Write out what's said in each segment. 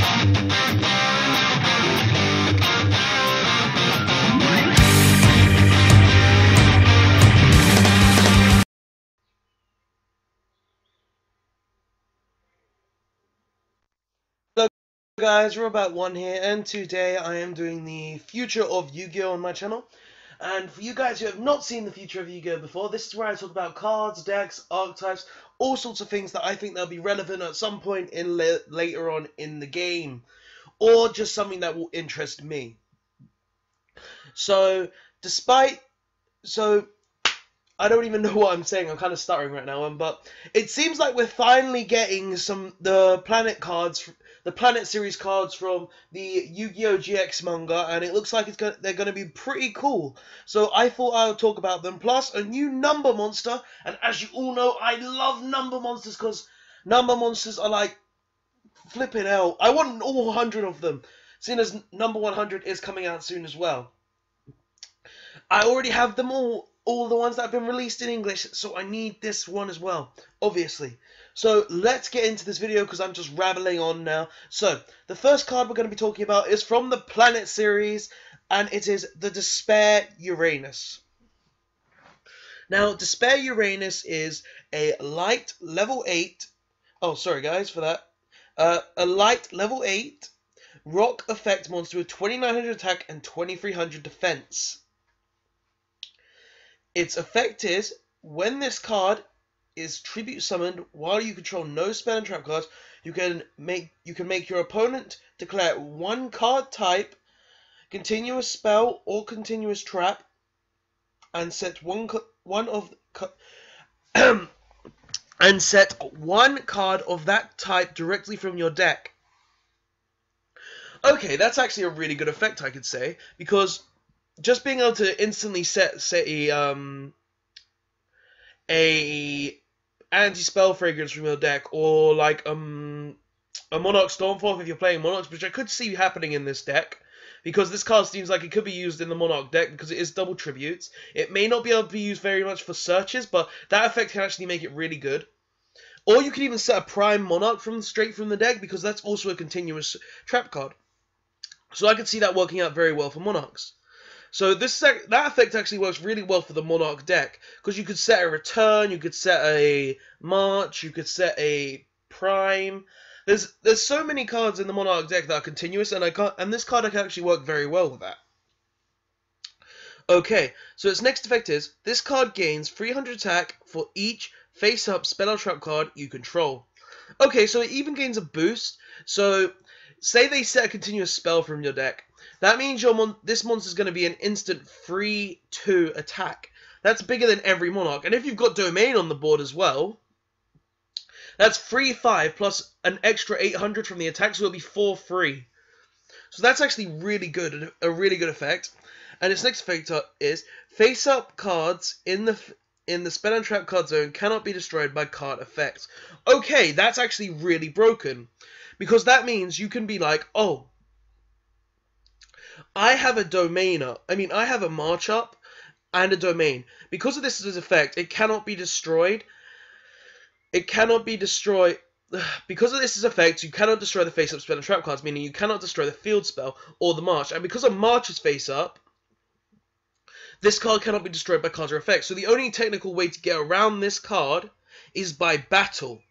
Hello guys, Robot1 here, and today I am doing the Future of Yu-Gi-Oh on my channel. And for you guys who have not seen the Future of Yu-Gi-Oh before, this is where I talk about cards, decks, archetypes, all sorts of things that I think they'll be relevant at some point in later on in the game, or just something that will interest me. So, I don't even know what I'm saying. I'm kind of stuttering right now, but it seems like we're finally getting the Planet cards, the Planet series cards from the Yu-Gi-Oh GX manga, and it looks like they're going to be pretty cool. So I thought I would talk about them. Plus a new number monster, and as you all know, I love number monsters because number monsters are like flipping out. I want all 100 of them, seeing as number 100 is coming out soon as well. I already have them all the ones that have been released in English, so I need this one as well, obviously. So let's get into this video because I'm just rambling on now. So the first card we're going to be talking about is from the Planet series, and it is the Despair Uranus. Now, Despair Uranus is a light level 8. Oh, sorry guys for that. A light level 8 rock effect monster with 2900 attack and 2300 defense. Its effect is, when this card is tribute summoned while you control no spell and trap cards, you can make your opponent declare one card type, continuous spell or continuous trap, and set one card of that type directly from your deck. Okay, that's actually a really good effect, I could say, because just being able to instantly set a anti-spell fragrance from your deck, or like a Monarch Stormforth if you're playing Monarchs, which I could see happening in this deck, because this card seems like it could be used in the Monarch deck because it is double tributes. It may not be able to be used very much for searches, but that effect can actually make it really good. Or you could even set a Prime Monarch straight from the deck, because that's also a continuous trap card. So I could see that working out very well for Monarchs. So that effect actually works really well for the Monarch deck, because you could set a return, you could set a march, you could set a prime. There's so many cards in the Monarch deck that are continuous, and this card can actually work very well with that. Okay, so its next effect is, this card gains 300 attack for each face-up spell or trap card you control. Okay, so it even gains a boost. So say they set a continuous spell from your deck. That means this monster is going to be an instant 3/2 attack. That's bigger than every Monarch. And if you've got Domain on the board as well, that's 3/5 plus an extra 800 from the attack, so it'll be 4/3. So that's actually really good, a really good effect. And its next effect is, face-up cards in the spell and trap card zone cannot be destroyed by card effects. Okay, that's actually really broken, because that means you can be like, oh, I have a Domainer. I have a March Up and a Domain. Because of this effect, it cannot be destroyed. It cannot be destroyed. Because of this effect, you cannot destroy the face-up spell and trap cards, meaning you cannot destroy the field spell or the March. And because of March's face-up, this card cannot be destroyed by cards or effects. So the only technical way to get around this card is by battle.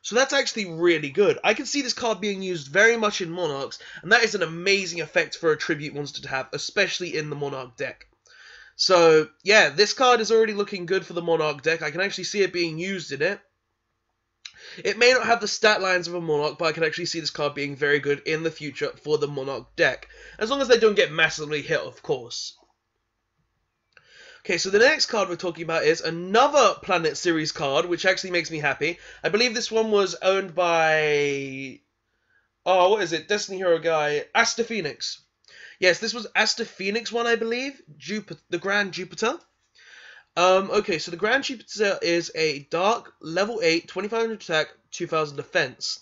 So that's actually really good. I can see this card being used very much in Monarchs, and that is an amazing effect for a tribute monster to have, especially in the Monarch deck. So yeah, this card is already looking good for the Monarch deck. I can actually see it being used in it. It may not have the stat lines of a Monarch, but I can actually see this card being very good in the future for the Monarch deck. As long as they don't get massively hit, of course. Okay, so the next card we're talking about is another Planet series card, which actually makes me happy. I believe this one was owned by, oh, what is it? Destiny Hero guy, Aster Phoenix. Yes, this was Aster Phoenix one, I believe. The Grand Jupiter. Okay, so the Grand Jupiter is a dark, level 8, 2500 attack, 2000 defense.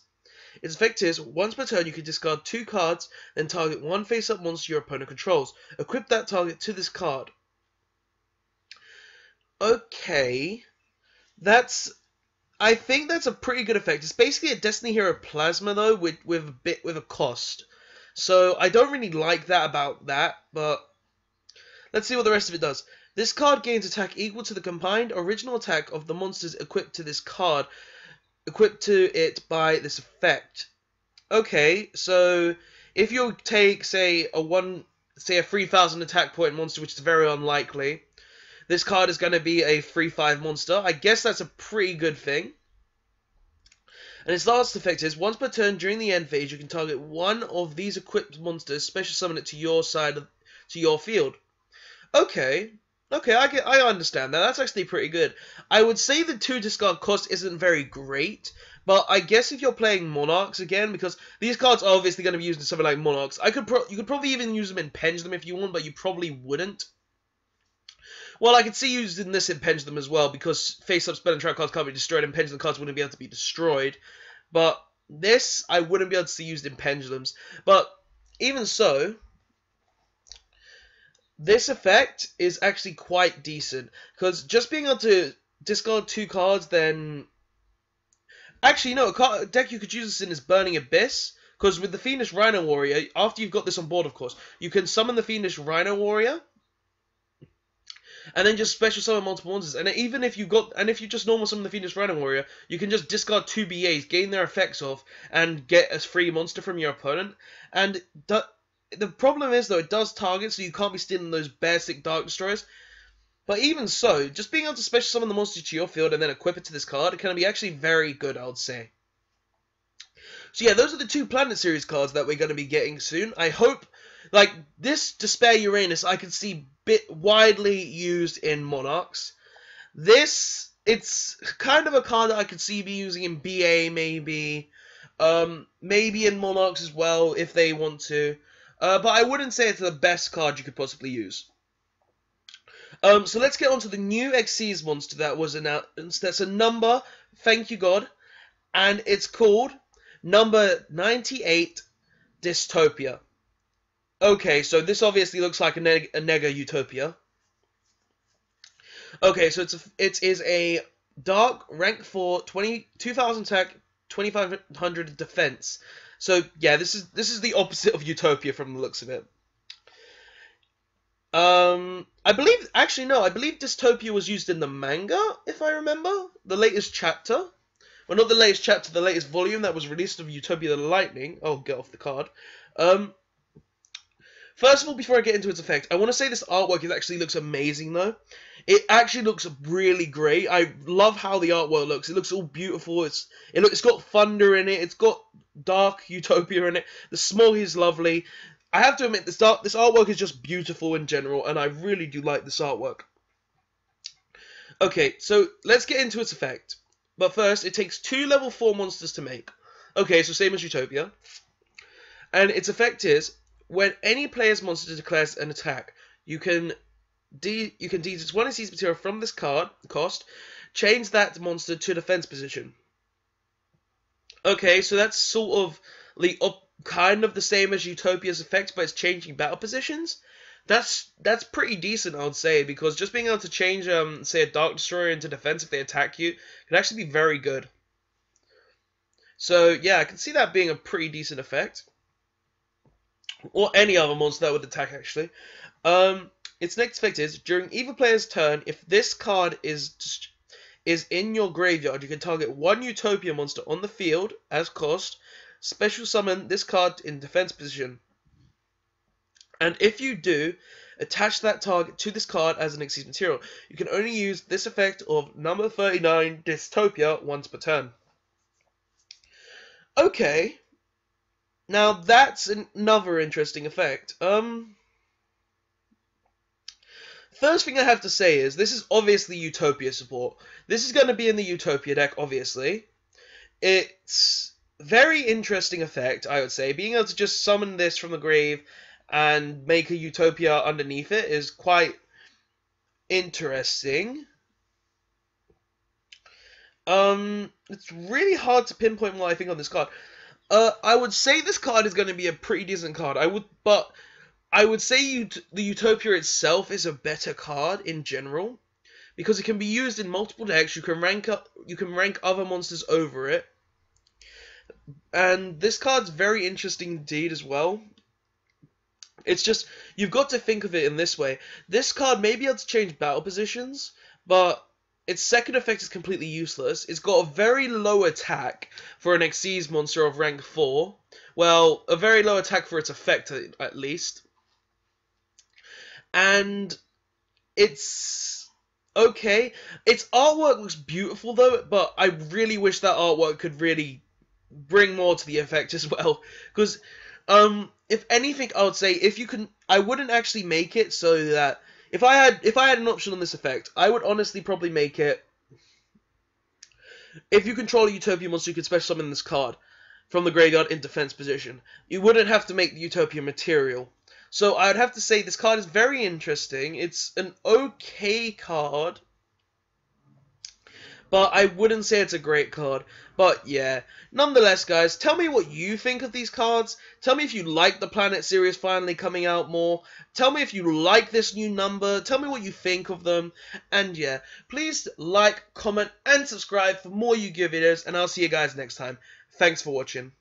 Its effect is, once per turn you can discard 2 cards, then target one face-up monster your opponent controls. Equip that target to this card. Okay, that's I think that's a pretty good effect. It's basically a Destiny Hero Plasma though, with a cost. So I don't really like that about that, but let's see what the rest of it does. This card gains attack equal to the combined original attack of the monsters equipped to this card, equipped to it by this effect. Okay, so if you take, say, a 3,000 attack point monster, which is very unlikely, this card is going to be a 3/5 monster. I guess that's a pretty good thing. And its last effect is, once per turn during the end phase, you can target one of these equipped monsters, special summon it to your to your field. Okay, I understand that. That's actually pretty good. I would say the 2 discard cost isn't very great, but I guess if you're playing Monarchs again, because these cards are obviously going to be used in something like Monarchs, you could probably even use them in Pendulum if you want, but you probably wouldn't. Well, I could see using this in Pendulum as well, because face-up spell and trap cards can't be destroyed, and Pendulum cards wouldn't be able to be destroyed. But this, I wouldn't be able to see used in Pendulums. But even so, this effect is actually quite decent, because just being able to discard 2 cards, then... Actually, no, a deck you could use this in is Burning Abyss, because with the Fiendish Rhino Warrior, after you've got this on board, of course, you can summon the Fiendish Rhino Warrior, and then just special summon multiple monsters. And even if you just normal summon the Fiendish Rhino Warrior, you can just discard 2 BAs, gain their effects off, and get a free monster from your opponent. And the problem is, though, it does target, so you can't be stealing those basic Dark Destroyers. But even so, just being able to special summon the monster to your field and then equip it to this card can be actually very good, I would say. So yeah, those are the 2 Planet Series cards that we're going to be getting soon. I hope, like, this Despair Uranus I can see widely used in Monarchs. This, it's kind of a card that I could see be using in BA, maybe. Maybe in Monarchs as well, if they want to. But I wouldn't say it's the best card you could possibly use. So let's get on to the new Xyz monster that was announced. That's a number, thank you God, and it's called number 98, Dystopia. Okay, so this obviously looks like a Nega Utopia. Okay, so it is a dark rank 4, 2,000 attack, 2,500 defense. So yeah, this is the opposite of Utopia from the looks of it. I believe Dystopia was used in the manga, if I remember. The latest chapter. Well, not the latest chapter, the latest volume that was released of Utopia the Lightning. Oh, get off the card. First of all, before I get into its effect, I want to say this artwork actually looks amazing, though. It actually looks really great. I love how the artwork looks. It looks all beautiful. It's got thunder in it. It's got dark Utopia in it. The smog is lovely. I have to admit, this artwork is just beautiful in general, and I really do like this artwork. Okay, so let's get into its effect. But first, it takes 2 level 4 monsters to make. Okay, so same as Utopia. And its effect is, when any player's monster declares an attack, you can delete 1 Xyz material from this card cost, change that monster to defense position. Okay, so that's sort of kind of the same as Utopia's effect, but it's changing battle positions. That's pretty decent, I would say, because just being able to change, say, a Dark Destroyer into defense if they attack you can actually be very good. So yeah, I can see that being a pretty decent effect. Or any other monster that would attack, actually. Its next effect is, during either player's turn, if this card is in your graveyard, you can target 1 Utopia monster on the field as cost, special summon this card in defense position. And if you do, attach that target to this card as an Xyz material. You can only use this effect of number 39, Dystopia, once per turn. Okay. Now, that's another interesting effect. First thing I have to say is, this is obviously Utopia support. This is going to be in the Utopia deck, obviously. It's very interesting effect, I would say. Being able to just summon this from the grave and make a Utopia underneath it is quite interesting. It's really hard to pinpoint what I think on this card. I would say this card is going to be a pretty decent card. But I would say the Utopia itself is a better card in general, because it can be used in multiple decks. You can rank other monsters over it. And this card's very interesting indeed as well. It's just, you've got to think of it in this way. This card may be able to change battle positions, but its second effect is completely useless. It's got a very low attack for an Xyz monster of rank 4. Well, a very low attack for its effect, at least. And it's okay. Its artwork looks beautiful, though, but I really wish that artwork could really bring more to the effect as well. Because, if anything, I would say, if you can, I wouldn't actually make it so that, if I had an option on this effect, I would honestly probably make it, if you control a Utopia monster, you could special summon this card from the graveyard in defense position. You wouldn't have to make the Utopia material. So I'd have to say this card is very interesting. It's an okay card, but I wouldn't say it's a great card. But yeah, nonetheless, guys, tell me what you think of these cards. Tell me if you like the Planet series finally coming out more. Tell me if you like this new number. Tell me what you think of them. And yeah, please like, comment, and subscribe for more Yu-Gi-Oh videos. And I'll see you guys next time. Thanks for watching.